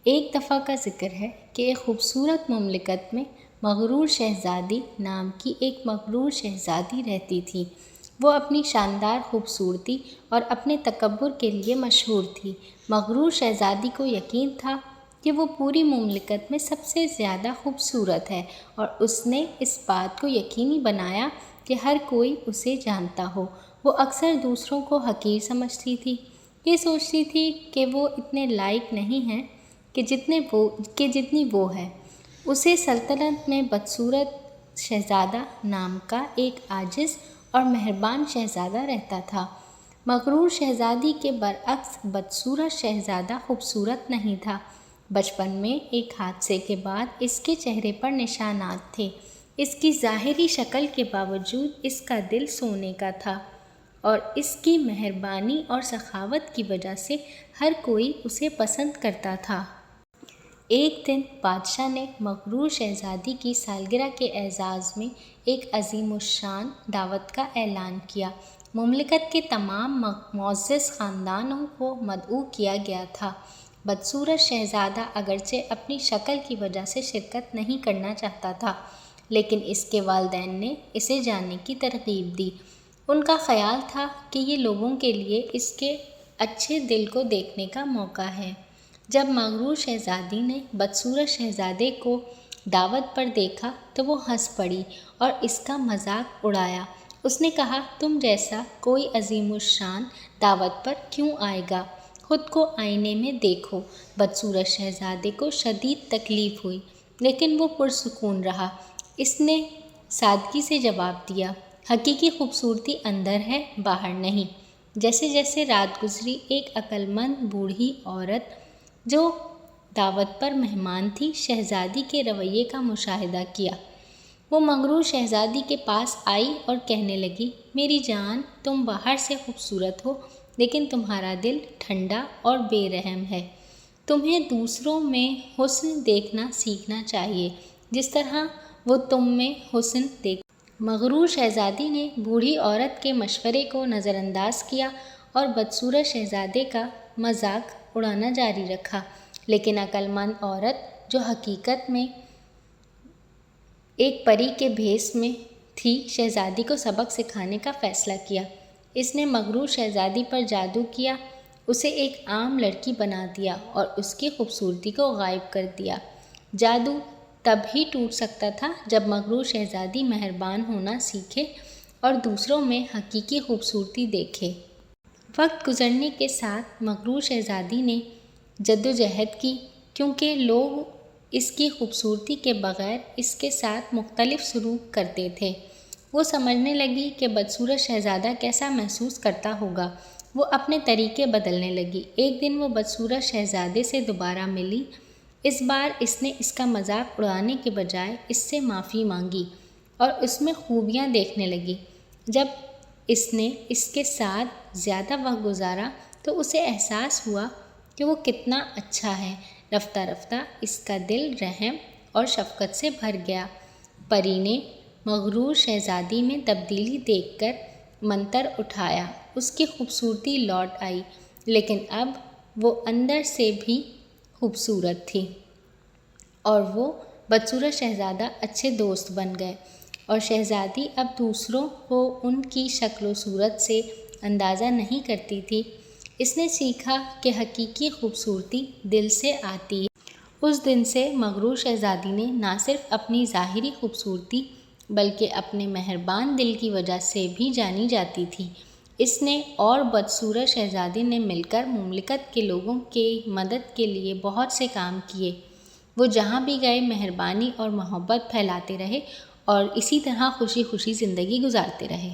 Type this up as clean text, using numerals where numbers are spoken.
ایک دفعہ کا ذکر ہے کہ ایک خوبصورت مملکت میں مغرور شہزادی نام کی ایک مغرور شہزادی رہتی تھی۔ وہ اپنی شاندار خوبصورتی اور اپنے تکبر کے لیے مشہور تھی۔ مغرور شہزادی کو یقین تھا کہ وہ پوری مملکت میں سب سے زیادہ خوبصورت ہے، اور اس نے اس بات کو یقینی بنایا کہ ہر کوئی اسے جانتا ہو۔ وہ اکثر دوسروں کو حقیر سمجھتی تھی۔ یہ سوچتی تھی کہ وہ اتنے لائق نہیں ہیں کہ جتنی وہ ہے۔ اسے سلطنت میں بدصورت شہزادہ نام کا ایک عاجز اور مہربان شہزادہ رہتا تھا۔ مغرور شہزادی کے برعکس بدصورت شہزادہ خوبصورت نہیں تھا۔ بچپن میں ایک حادثے کے بعد اس کے چہرے پر نشانات تھے۔ اس کی ظاہری شکل کے باوجود اس کا دل سونے کا تھا، اور اس کی مہربانی اور سخاوت کی وجہ سے ہر کوئی اسے پسند کرتا تھا۔ ایک دن بادشاہ نے مغرور شہزادی کی سالگرہ کے اعزاز میں ایک عظیم الشان دعوت کا اعلان کیا۔ مملکت کے تمام معزز خاندانوں کو مدعو کیا گیا تھا۔ بدصورت شہزادہ اگرچہ اپنی شکل کی وجہ سے شرکت نہیں کرنا چاہتا تھا، لیکن اس کے والدین نے اسے جانے کی ترغیب دی۔ ان کا خیال تھا کہ یہ لوگوں کے لیے اس کے اچھے دل کو دیکھنے کا موقع ہے۔ جب مغرور شہزادی نے بدصورت شہزادے کو دعوت پر دیکھا تو وہ ہنس پڑی اور اس کا مذاق اڑایا۔ اس نے کہا، تم جیسا کوئی عظیم الشان دعوت پر کیوں آئے گا؟ خود کو آئینے میں دیکھو۔ بدصورت شہزادے کو شدید تکلیف ہوئی، لیکن وہ پرسکون رہا۔ اس نے سادگی سے جواب دیا، حقیقی خوبصورتی اندر ہے، باہر نہیں۔ جیسے جیسے رات گزری، ایک عقل مند بوڑھی عورت جو دعوت پر مہمان تھی، شہزادی کے رویے کا مشاہدہ کیا۔ وہ مغرور شہزادی کے پاس آئی اور کہنے لگی، میری جان، تم باہر سے خوبصورت ہو، لیکن تمہارا دل ٹھنڈا اور بے رحم ہے۔ تمہیں دوسروں میں حسن دیکھنا سیکھنا چاہیے، جس طرح وہ تم میں حسن دیکھ۔ مغرور شہزادی نے بوڑھی عورت کے مشورے کو نظر انداز کیا اور بدصورت شہزادے کا مذاق اڑانا جاری رکھا، لیکن عقل مند عورت جو حقیقت میں ایک پری کے بھیس میں تھی، شہزادی کو سبق سکھانے کا فیصلہ کیا۔ اس نے مغرور شہزادی پر جادو کیا، اسے ایک عام لڑکی بنا دیا اور اس کی خوبصورتی کو غائب کر دیا۔ جادو تب ہی ٹوٹ سکتا تھا جب مغرور شہزادی مہربان ہونا سیکھے اور دوسروں میں حقیقی خوبصورتی دیکھے۔ وقت گزرنے کے ساتھ مغرور شہزادی نے جدوجہد کی، کیونکہ لوگ اس کی خوبصورتی کے بغیر اس کے ساتھ مختلف سلوک کرتے تھے۔ وہ سمجھنے لگی کہ بدصورت شہزادہ کیسا محسوس کرتا ہوگا۔ وہ اپنے طریقے بدلنے لگی۔ ایک دن وہ بدصورت شہزادے سے دوبارہ ملی۔ اس بار اس نے اس کا مذاق اڑانے کے بجائے اس سے معافی مانگی اور اس میں خوبیاں دیکھنے لگی۔ جب اس نے اس کے ساتھ زیادہ وقت گزارا تو اسے احساس ہوا کہ وہ کتنا اچھا ہے۔ رفتہ رفتہ اس کا دل رحم اور شفقت سے بھر گیا۔ پری نے مغرور شہزادی میں تبدیلی دیکھ کر منتر اٹھایا۔ اس کی خوبصورتی لوٹ آئی، لیکن اب وہ اندر سے بھی خوبصورت تھی، اور وہ بدصورت شہزادہ اچھے دوست بن گئے، اور شہزادی اب دوسروں کو ان کی شکل و صورت سے اندازہ نہیں کرتی تھی۔ اس نے سیکھا کہ حقیقی خوبصورتی دل سے آتی ہے۔ اس دن سے مغرور شہزادی نے نہ صرف اپنی ظاہری خوبصورتی بلکہ اپنے مہربان دل کی وجہ سے بھی جانی جاتی تھی۔ اس نے اور بدصورت شہزادی نے مل کر مملکت کے لوگوں کی مدد کے لیے بہت سے کام کیے۔ وہ جہاں بھی گئے مہربانی اور محبت پھیلاتے رہے اور اسی طرح خوشی خوشی زندگی گزارتے رہے۔